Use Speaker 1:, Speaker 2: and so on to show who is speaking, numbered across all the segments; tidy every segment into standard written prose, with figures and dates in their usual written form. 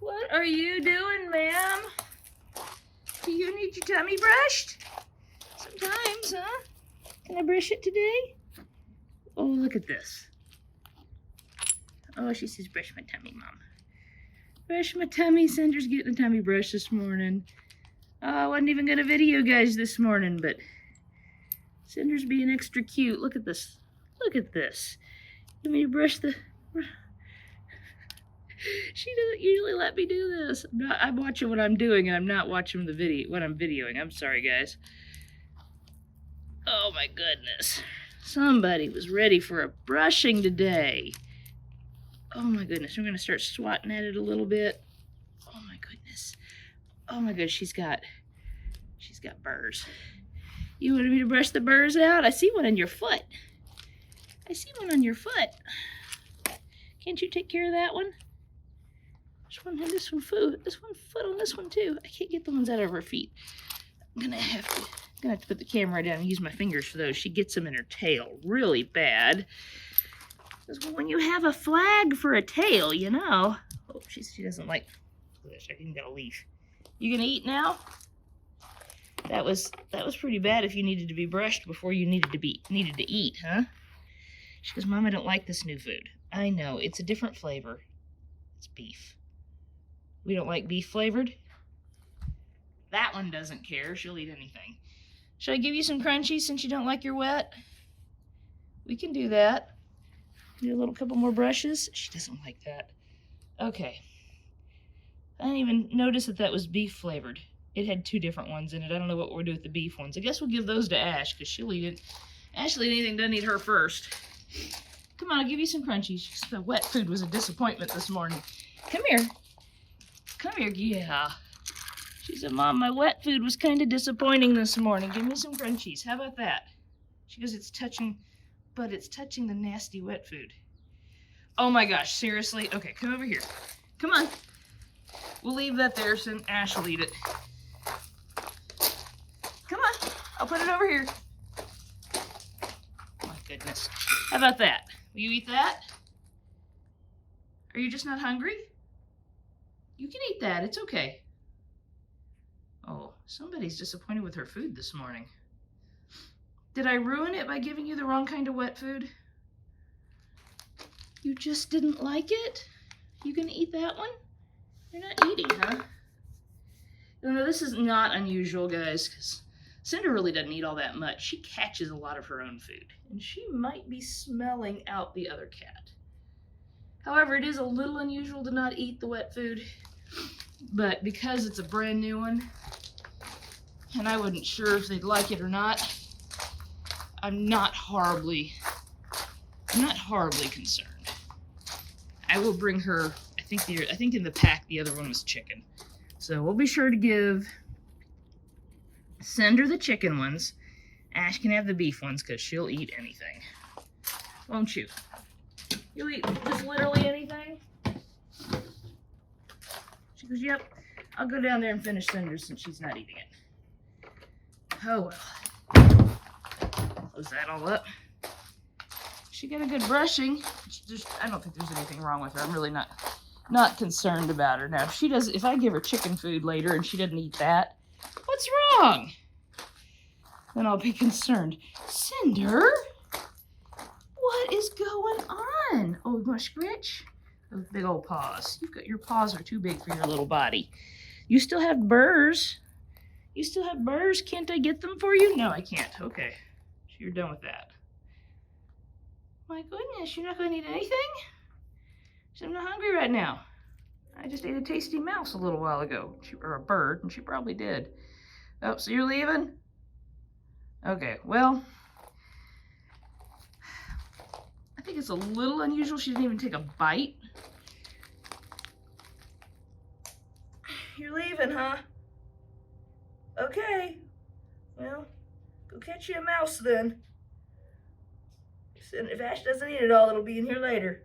Speaker 1: What are you doing, ma'am? Do you need your tummy brushed? Sometimes, huh? Can I brush it today? Oh, look at this. Oh, she says, brush my tummy, Mom. Brush my tummy. Cinder's getting a tummy brush this morning. Oh, I wasn't even going to video guys this morning, but Cinder's being extra cute. Look at this. Look at this. Let me brush the... She doesn't usually let me do this. I'm watching what I'm doing, and I'm not watching the video, what I'm videoing. I'm sorry, guys. Oh, my goodness. Somebody was ready for a brushing today. Oh, my goodness. I'm going to start swatting at it a little bit. Oh, my goodness. Oh, my goodness. She's got burrs. You wanted me to brush the burrs out? I see one on your foot. I see one on your foot. Can't you take care of that one? This one and this one foot on this one too. I can't get the ones out of her feet. I'm gonna have to put the camera down and use my fingers for those. She gets them in her tail really bad. Because when you have a flag for a tail, you know. Oh, she doesn't like this. I even got a leaf. You gonna eat now? That was pretty bad if you needed to be brushed before you needed to eat, huh? She goes, Mom, I don't like this new food. I know, it's a different flavor. It's beef. We don't like beef flavored. That one doesn't care. She'll eat anything. Should I give you some crunchies since you don't like your wet? We can do that. Do a little couple more brushes. She doesn't like that. Okay. I didn't even notice that was beef flavored. It had 2 different ones in it. I don't know what we'll do with the beef ones. I guess we'll give those to Ash because she'll eat it. Ashley, anything doesn't eat her first. Come on, I'll give you some crunchies. The wet food was a disappointment this morning. Come here. Come here, yeah. She said, Mom, my wet food was kind of disappointing this morning. Give me some crunchies. How about that? She goes, it's touching the nasty wet food. Oh my gosh, seriously? Okay, come over here. Come on. We'll leave that there so Ash will eat it. Come on, I'll put it over here. My goodness. How about that? Will you eat that? Are you just not hungry? You can eat that, it's okay. Oh, somebody's disappointed with her food this morning. Did I ruin it by giving you the wrong kind of wet food? You just didn't like it? You gonna eat that one? You're not eating, huh? No, this is not unusual, guys, because Cinder really doesn't eat all that much. She catches a lot of her own food, and she might be smelling out the other cat. However, it is a little unusual to not eat the wet food, but because it's a brand new one, and I wasn't sure if they'd like it or not, I'm not horribly concerned. I will bring her, I think in the pack the other one was chicken. So we'll be sure to give Cinder the chicken ones. Ash can have the beef ones because she'll eat anything. Won't you? You'll eat just literally anything? She goes, yep. I'll go down there and finish Cinder since she's not eating it. Oh well. Close that all up. She got a good brushing. I don't think there's anything wrong with her. I'm really not concerned about her. Now, if I give her chicken food later and she doesn't eat that, what's wrong? Then I'll be concerned. Cinder? What is going on? Oh, you want to scratch? Those big old paws. Your paws are too big for your little body. You still have burrs. You still have burrs. Can't I get them for you? No, I can't. Okay. So you're done with that. My goodness, you're not going to eat anything? So I'm not hungry right now. I just ate a tasty mouse a little while ago. Or a bird, and she probably did. Oh, so you're leaving? Okay, well, I think it's a little unusual she didn't even take a bite. You're leaving, huh? Okay. Well, go catch you a mouse then. If Ash doesn't eat it all, it'll be in here later.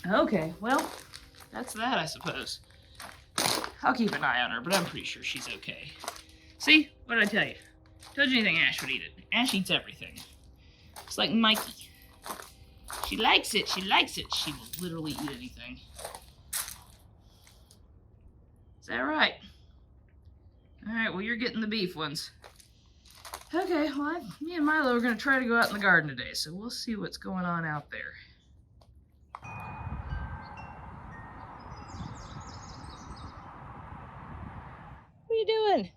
Speaker 1: Okay, well, that's that, I suppose. I'll keep an eye on her, but I'm pretty sure she's okay. See? What did I tell you? Told you anything, Ash would eat it. Ash eats everything. It's like Mikey. She likes it. She likes it. She will literally eat anything. Is that right? Alright, well, you're getting the beef ones. Okay, well, me and Milo are going to try to go out in the garden today, so we'll see what's going on out there. What are you doing?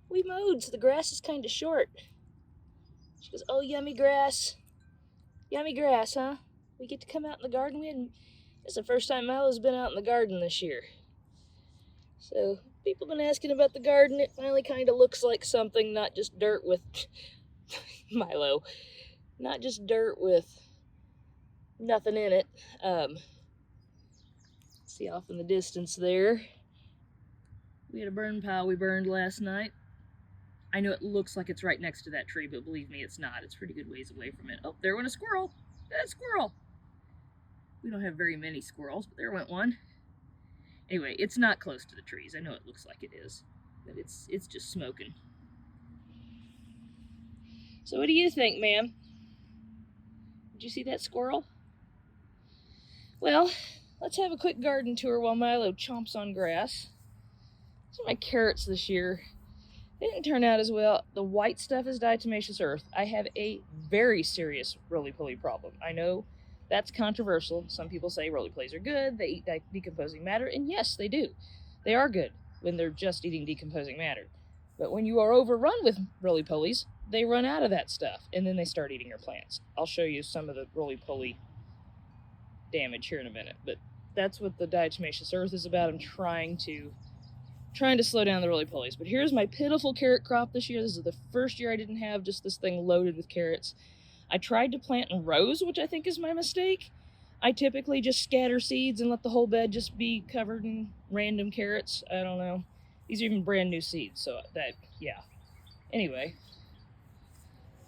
Speaker 1: We mowed, so the grass is kind of short. She goes, oh, yummy grass. Yummy grass, huh? We get to come out in the garden. It's the first time Milo's been out in the garden this year. So, people have been asking about the garden. It finally kind of looks like something, not just dirt with Milo. Not just dirt with nothing in it. See off in the distance there. We had a burn pile we burned last night. I know it looks like it's right next to that tree, but believe me, it's not. It's pretty good ways away from it. Oh, there went a squirrel. That squirrel. We don't have very many squirrels, but there went one. Anyway, it's not close to the trees. I know it looks like it is, but it's just smoking. So what do you think, ma'am? Did you see that squirrel? Well, let's have a quick garden tour while Milo chomps on grass. These are my carrots this year. They didn't turn out as well. The white stuff is diatomaceous earth. I have a very serious roly-poly problem. I know that's controversial. Some people say roly-polies are good. They eat decomposing matter, and yes, they do. They are good when they're just eating decomposing matter. But when you are overrun with roly-polies, they run out of that stuff, and then they start eating your plants. I'll show you some of the roly-poly damage here in a minute, but that's what the diatomaceous earth is about. I'm trying to slow down the roly-polies. But here's my pitiful carrot crop this year. This is the first year I didn't have just this thing loaded with carrots. I tried to plant in rows, which I think is my mistake. I typically just scatter seeds and let the whole bed just be covered in random carrots. I don't know. These are even brand new seeds, so yeah. Anyway,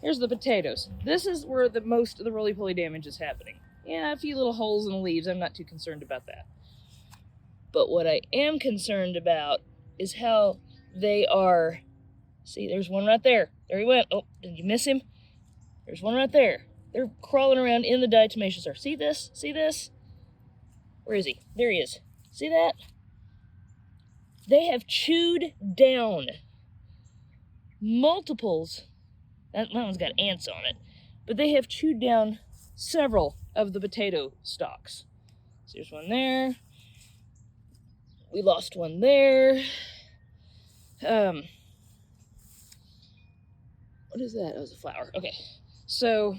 Speaker 1: here's the potatoes. This is where the most of the roly-poly damage is happening. Yeah, a few little holes in the leaves. I'm not too concerned about that. But what I am concerned about is how they are. See, there's one right there. There he went. Oh, did you miss him? There's one right there. They're crawling around in the diatomaceous earth. See this? See this? Where is he? There he is. See that? They have chewed down multiples. That one's got ants on it. But they have chewed down several of the potato stalks. So there's one there. We lost one there. What is that? Oh, it's a flower. Okay. So,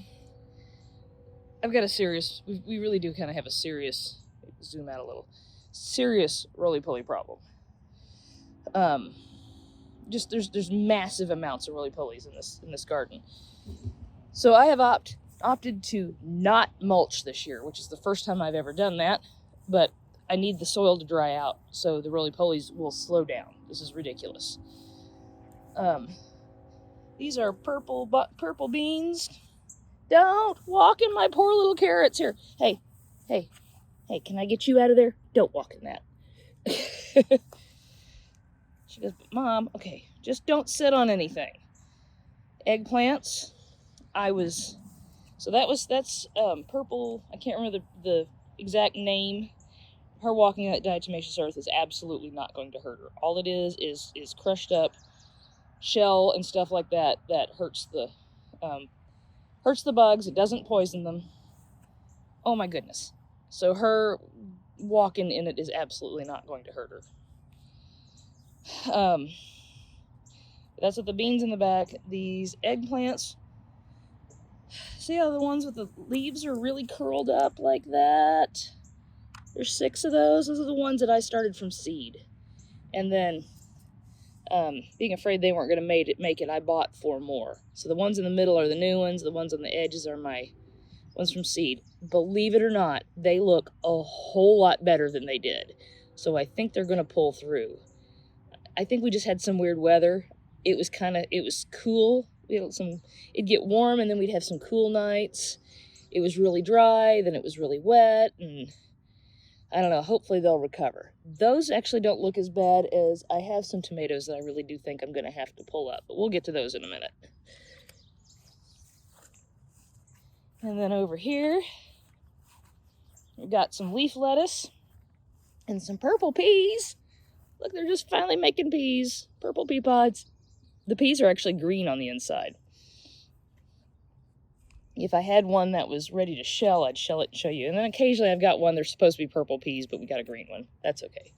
Speaker 1: I've got a serious, we really do kind of have a serious, zoom out a little, serious roly-poly problem. Just, there's massive amounts of roly-polies in this garden. So I have opted to not mulch this year, which is the first time I've ever done that, but I need the soil to dry out so the roly-polies will slow down. This is ridiculous. These are purple beans. Don't walk in my poor little carrots here. Hey, can I get you out of there? Don't walk in that. She goes, but Mom, okay, just don't sit on anything. Eggplants, that's purple, I can't remember the exact name. Her walking that diatomaceous earth is absolutely not going to hurt her. All it is crushed up shell and stuff like that hurts the bugs. It doesn't poison them. Oh my goodness. So her walking in it is absolutely not going to hurt her. That's what the beans in the back. These eggplants, see how the ones with the leaves are really curled up like that? There's 6 of those. Those are the ones that I started from seed. And then, being afraid they weren't going to make it, I bought 4 more. So the ones in the middle are the new ones. The ones on the edges are my ones from seed. Believe it or not, they look a whole lot better than they did. So I think they're going to pull through. I think we just had some weird weather. It was cool. It'd get warm and then we'd have some cool nights. It was really dry, then it was really wet, and I don't know, hopefully they'll recover. Those actually don't look as bad as I have some tomatoes that I really do think I'm going to have to pull up, but we'll get to those in a minute. And then over here, we've got some leaf lettuce. And some purple peas. Look, they're just finally making peas. Purple pea pods. The peas are actually green on the inside. If I had one that was ready to shell, I'd shell it and show you. And then occasionally I've got one, they're supposed to be purple peas, but we got a green one. That's okay.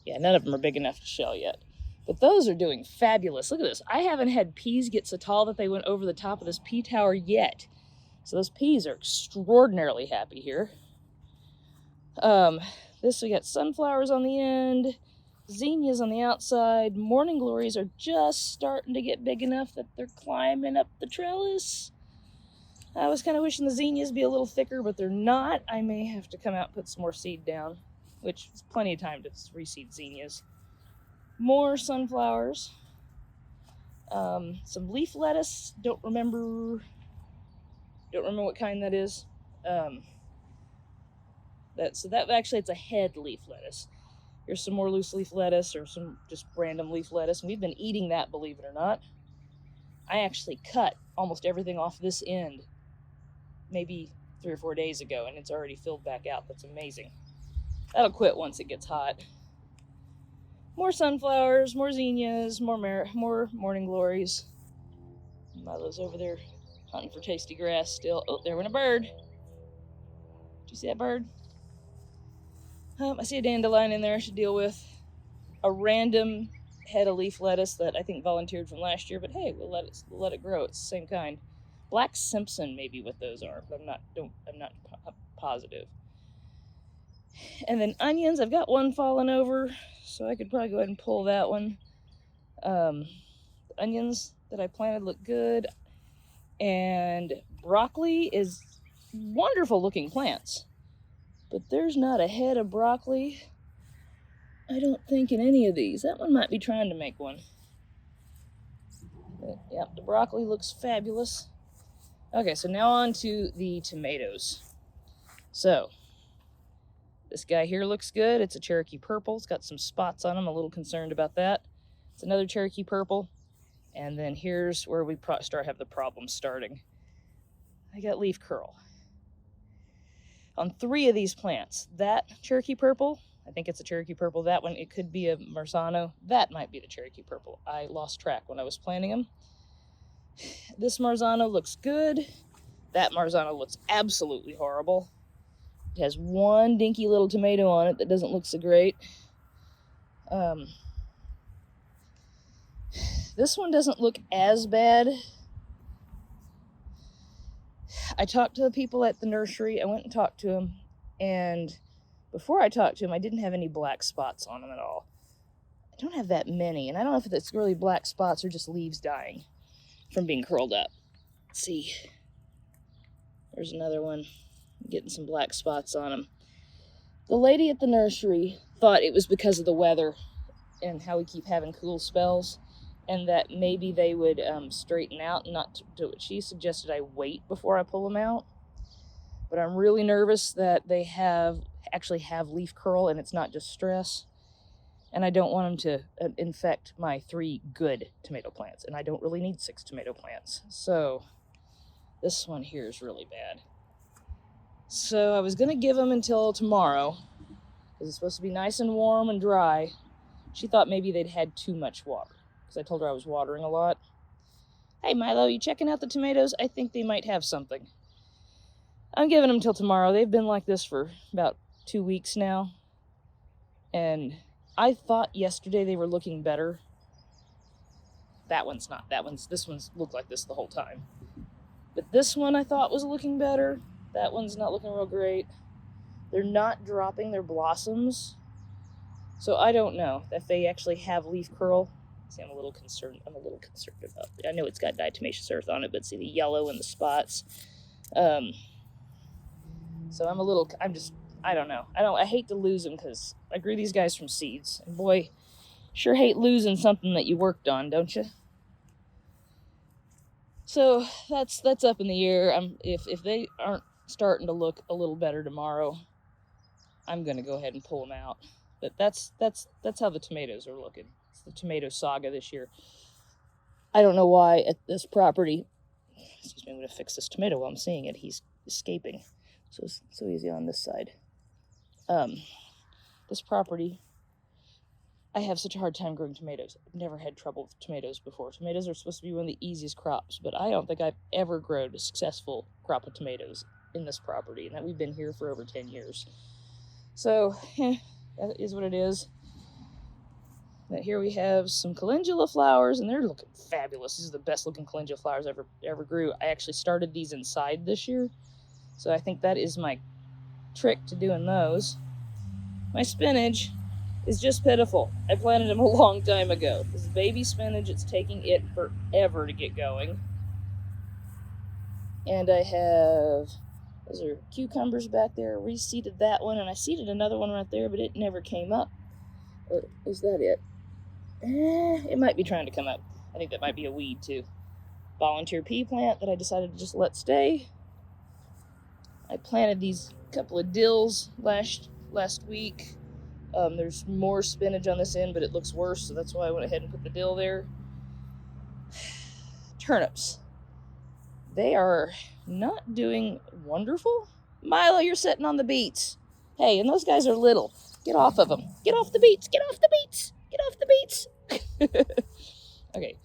Speaker 1: Yeah, none of them are big enough to shell yet. But those are doing fabulous. Look at this. I haven't had peas get so tall that they went over the top of this pea tower yet. So those peas are extraordinarily happy here. We got sunflowers on the end, zinnias on the outside. Morning glories are just starting to get big enough that they're climbing up the trellis. I was kind of wishing the zinnias be a little thicker, but they're not. I may have to come out and put some more seed down, which is plenty of time to reseed zinnias. More sunflowers. Some leaf lettuce. Don't remember what kind that is. It's a head leaf lettuce. Here's some more loose leaf lettuce or some just random leaf lettuce. And we've been eating that, believe it or not. I actually cut almost everything off this end maybe 3 or 4 days ago, and it's already filled back out. That's amazing. That'll quit once it gets hot. More sunflowers, more zinnias, more morning glories. Milo's over there hunting for tasty grass still. Oh, there went a bird. Did you see that bird? I see a dandelion in there I should deal with. A random head of leaf lettuce that I think volunteered from last year, but hey, we'll let it grow. It's the same kind. Black Simpson may be what those are, but I'm not positive. And then onions, I've got one fallen over, so I could probably go ahead and pull that one. The onions that I planted look good, and broccoli is wonderful looking plants, but there's not a head of broccoli, I don't think, in any of these. That one might be trying to make one. But, yep, the broccoli looks fabulous. Okay, so now on to the tomatoes. So, this guy here looks good. It's a Cherokee Purple. It's got some spots on him. I'm a little concerned about that. It's another Cherokee Purple. And then here's where we have the problem starting. I got leaf curl on 3 of these plants. That Cherokee Purple, I think it's a Cherokee Purple. That one, it could be a Marzano. That might be the Cherokee Purple. I lost track when I was planting them. This Marzano looks good. That Marzano looks absolutely horrible. It has one dinky little tomato on it that doesn't look so great. This one doesn't look as bad. I talked to the people at the nursery. I went and talked to them, and before I talked to them, I didn't have any black spots on them at all. I don't have that many, and I don't know if it's really black spots or just leaves dying from being curled up. Let's see. There's another one. I'm getting some black spots on them. The lady at the nursery thought it was because of the weather and how we keep having cool spells, and that maybe they would straighten out and not do it. She suggested I wait before I pull them out, but I'm really nervous that they actually have leaf curl and it's not just stress, and I don't want them to infect my 3 good tomato plants, and I don't really need 6 tomato plants. So this one here is really bad. So I was going to give them until tomorrow, because it's supposed to be nice and warm and dry. She thought maybe they'd had too much water, because I told her I was watering a lot. Hey, Milo, you checking out the tomatoes? I think they might have something. I'm giving them till tomorrow. They've been like this for about 2 weeks now. And I thought yesterday they were looking better. That one's not. This one's looked like this the whole time. But this one I thought was looking better. That one's not looking real great. They're not dropping their blossoms. So I don't know if they actually have leaf curl. See, I'm a little concerned about it. I know it's got diatomaceous earth on it, but see the yellow and the spots. So I don't know. I hate to lose them, because I grew these guys from seeds. And boy, sure hate losing something that you worked on, don't you? So that's up in the air. If they aren't starting to look a little better tomorrow, I'm going to go ahead and pull them out. But that's how the tomatoes are looking. It's the tomato saga this year. I don't know why at this property. Excuse me, I'm going to fix this tomato while I'm seeing it. He's escaping. So easy on this side. this property, I have such a hard time growing tomatoes. I've never had trouble with tomatoes before. Tomatoes are supposed to be one of the easiest crops, but I don't think I've ever grown a successful crop of tomatoes in this property, and that we've been here for over 10 years. So, that is what it is. But here we have some calendula flowers, and they're looking fabulous. These are the best looking calendula flowers I ever grew. I actually started these inside this year, so I think that is my trick to doing those. My spinach is just pitiful. I planted them a long time ago. This is baby spinach. It's taking it forever to get going. And I have, those are cucumbers back there. I reseeded that one, and I seeded another one right there, but it never came up. Or is that it? It might be trying to come up. I think that might be a weed too. Volunteer pea plant that I decided to just let stay. I planted these couple of dills last week. There's more spinach on this end, but it looks worse, so that's why I went ahead and put the dill there. Turnips. They are not doing wonderful. Milo, you're sitting on the beets. Hey, and those guys are little. Get off of them. Get off the beets. Get off the beets. Get off the beets. Okay,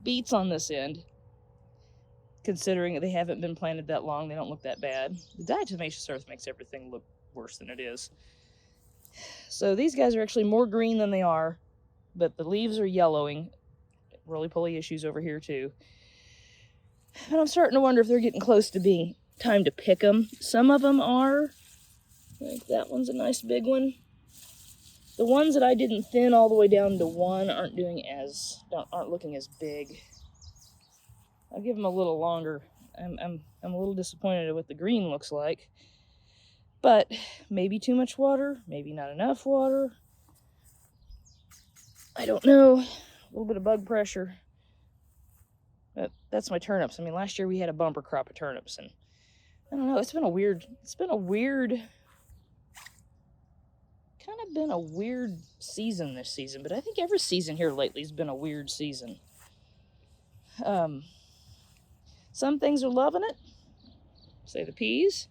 Speaker 1: beets on this end. Considering they haven't been planted that long, they don't look that bad. The diatomaceous earth makes everything look worse than it is. So these guys are actually more green than they are, but the leaves are yellowing. Roly-poly issues over here too. And I'm starting to wonder if they're getting close to being time to pick them. Some of them are. Like that one's a nice big one. The ones that I didn't thin all the way down to 1 aren't looking as big. I'll give them a little longer. I'm a little disappointed at what the green looks like. But maybe too much water, maybe not enough water. I don't know. A little bit of bug pressure. But that's my turnips. I mean, last year we had a bumper crop of turnips, and I don't know, it's been a weird season this season, but I think every season here lately has been a weird season. Some things are loving it, say the peas.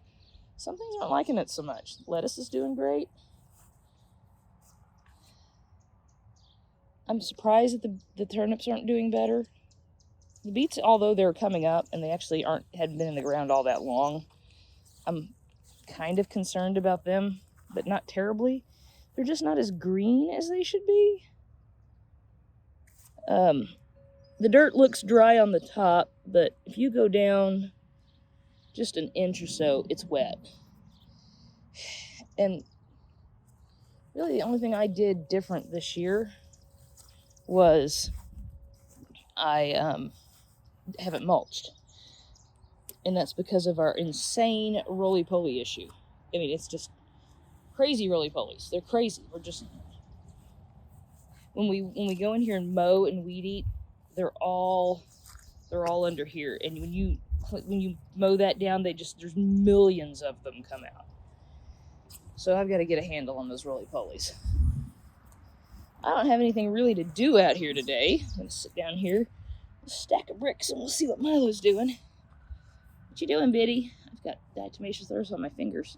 Speaker 1: Some things aren't liking it so much. Lettuce is doing great. I'm surprised that the turnips aren't doing better. The beets, although they're coming up and they actually hadn't been in the ground all that long, I'm kind of concerned about them, but not terribly. They're just not as green as they should be. The dirt looks dry on the top, but if you go down just an inch or so, it's wet. And really the only thing I did different this year was I haven't mulched. And that's because of our insane roly-poly issue. I mean, it's just crazy roly-polies. They're crazy. We're just, when we go in here and mow and weed eat, they're all under here. And when you mow that down, there's millions of them come out. So I've got to get a handle on those roly-polies. I don't have anything really to do out here today. I'm going to sit down here, a stack of bricks, and we'll see what Milo's doing. What you doing, Biddy? I've got diatomaceous earth on my fingers.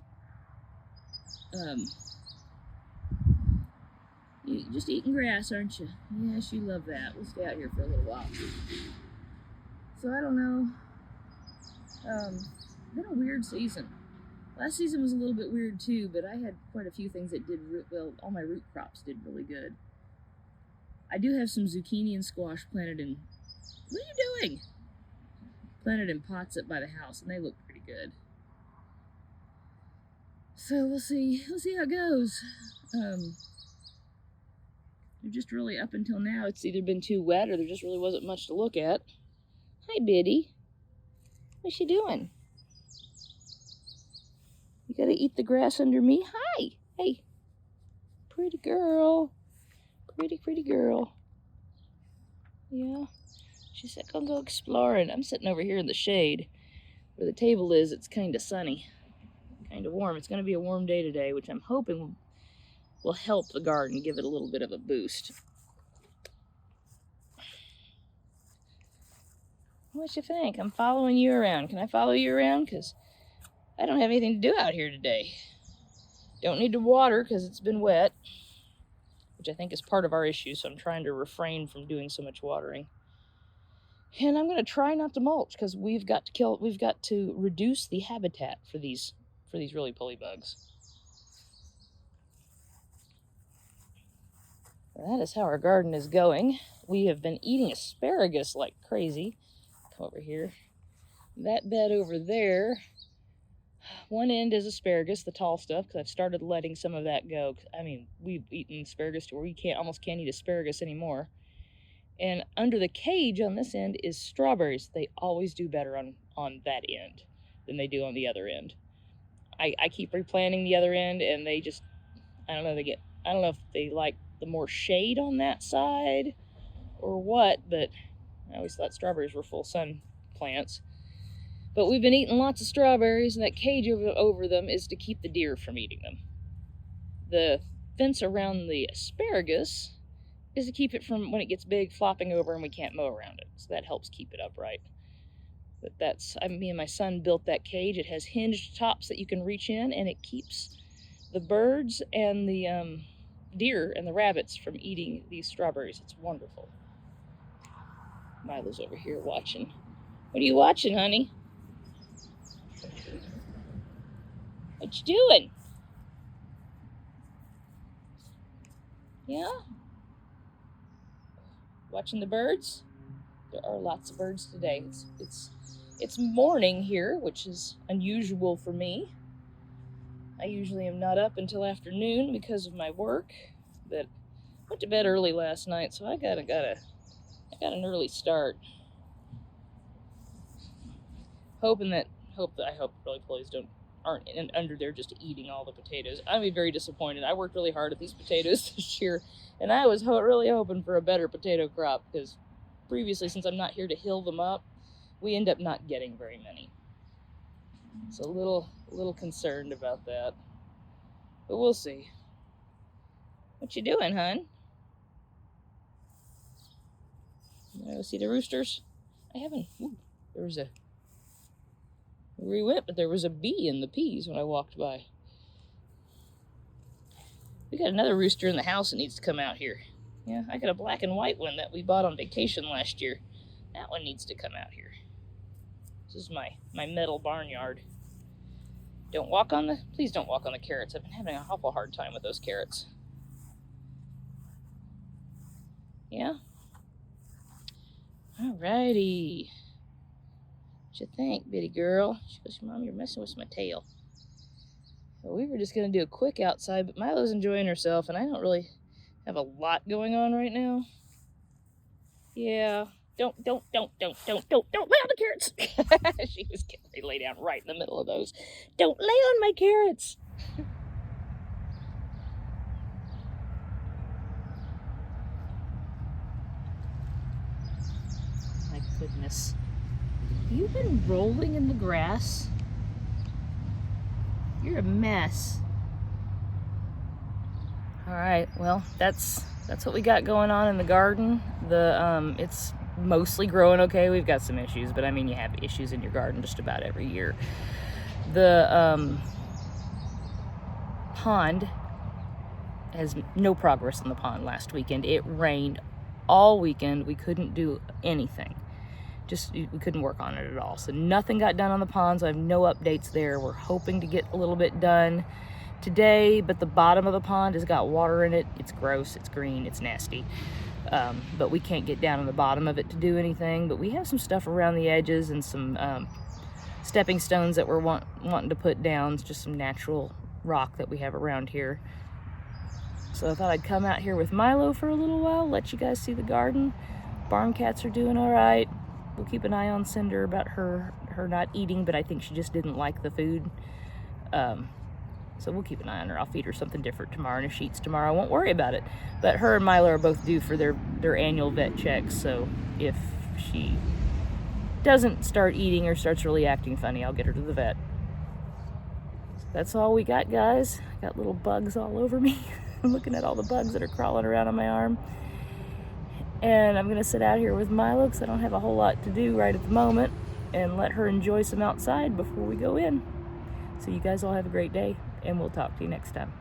Speaker 1: You're just eating grass, aren't you? Yes, you love that. We'll stay out here for a little while. So I don't know. Been a weird season. Last season was a little bit weird too, but I had quite a few things that did well. All my root crops did really good. I do have some zucchini and squash planted in. What are you doing? Planted in pots up by the house, and they look pretty good. So we'll see how it goes. They're just really, up until now, it's either been too wet or there just really wasn't much to look at. Hi, Biddy. What's she doing? You gotta eat the grass under me. Hi. Hey. Pretty girl. Pretty girl. Yeah. She said, come go exploring. I'm sitting over here in the shade. Where the table is, it's kind of sunny. Kind of warm. It's going to be a warm day today, which I'm hoping will help the garden, give it a little bit of a boost. What you think? I'm following you around. Can I follow you around? Because I don't have anything to do out here today. Don't need to water because it's been wet, which I think is part of our issue, so I'm trying to refrain from doing so much watering. And I'm going to try not to mulch because we've got to reduce the habitat for these really pulley bugs. That is how our garden is going. We have been eating asparagus like crazy. Come over here. That bed over there, one end is asparagus, the tall stuff, because I've started letting some of that go. I mean, we've eaten asparagus to where we almost can't eat asparagus anymore. And under the cage on this end is strawberries. They always do better on that end than they do on the other end. I keep replanting the other end, and they just, I don't know if they like the more shade on that side or what, but I always thought strawberries were full sun plants. But we've been eating lots of strawberries, and that cage over them is to keep the deer from eating them. The fence around the asparagus is to keep it from, when it gets big, flopping over and we can't mow around it. So that helps keep it upright. But me and my son built that cage. It has hinged tops that you can reach in, and it keeps the birds and the deer and the rabbits from eating these strawberries. It's wonderful. Milo's over here watching. What are you watching, honey? What you doing? Yeah? Watching the birds? There are lots of birds today. It's morning here, which is unusual for me. I usually am not up until afternoon because of my work, but I went to bed early last night, so I got an early start. I hope really pulleys aren't under there just eating all the potatoes. I'd be very disappointed. I worked really hard at these potatoes this year, and I was really hoping for a better potato crop, because previously, since I'm not here to hill them up, we end up not getting very many. So a little concerned about that, but we'll see. What you doing, hon? You wanna go see the roosters? We went, but there was a bee in the peas when I walked by. We got another rooster in the house that needs to come out here. Yeah, I got a black and white one that we bought on vacation last year. That one needs to come out here. This is my metal barnyard. Please don't walk on the carrots. I've been having an awful hard time with those carrots. Yeah? Alrighty. What you think, bitty girl? She goes, Mom, you're messing with my tail. Well, we were just going to do a quick outside, but Milo's enjoying herself, and I don't really have a lot going on right now. Yeah. Don't lay on the carrots. She was getting ready to lay down right in the middle of those. Don't lay on my carrots. My goodness. You've been rolling in the grass. You're a mess. All right, well, that's what we got going on in the garden. It's mostly growing okay. We've got some issues, but I mean, you have issues in your garden just about every year. The pond has no progress on the pond last weekend. It rained all weekend. We couldn't do anything. We couldn't work on it at all. So nothing got done on the pond, so I have no updates there. We're hoping to get a little bit done today, but the bottom of the pond has got water in it. It's gross, it's green, it's nasty. But we can't get down on the bottom of it to do anything. But we have some stuff around the edges and some stepping stones that we're wanting to put down. It's just some natural rock that we have around here. So I thought I'd come out here with Milo for a little while, let you guys see the garden. Barn cats are doing all right. We'll keep an eye on Cinder about her not eating, but I think she just didn't like the food. So we'll keep an eye on her. I'll feed her something different tomorrow, and if she eats tomorrow, I won't worry about it. But her and Milo are both due for their annual vet checks, so if she doesn't start eating or starts really acting funny, I'll get her to the vet. That's all we got, guys. I got little bugs all over me. I'm looking at all the bugs that are crawling around on my arm. And I'm going to sit out here with Milo because I don't have a whole lot to do right at the moment, and let her enjoy some outside before we go in.
Speaker 2: So you guys all have a great day, and we'll talk to you next time.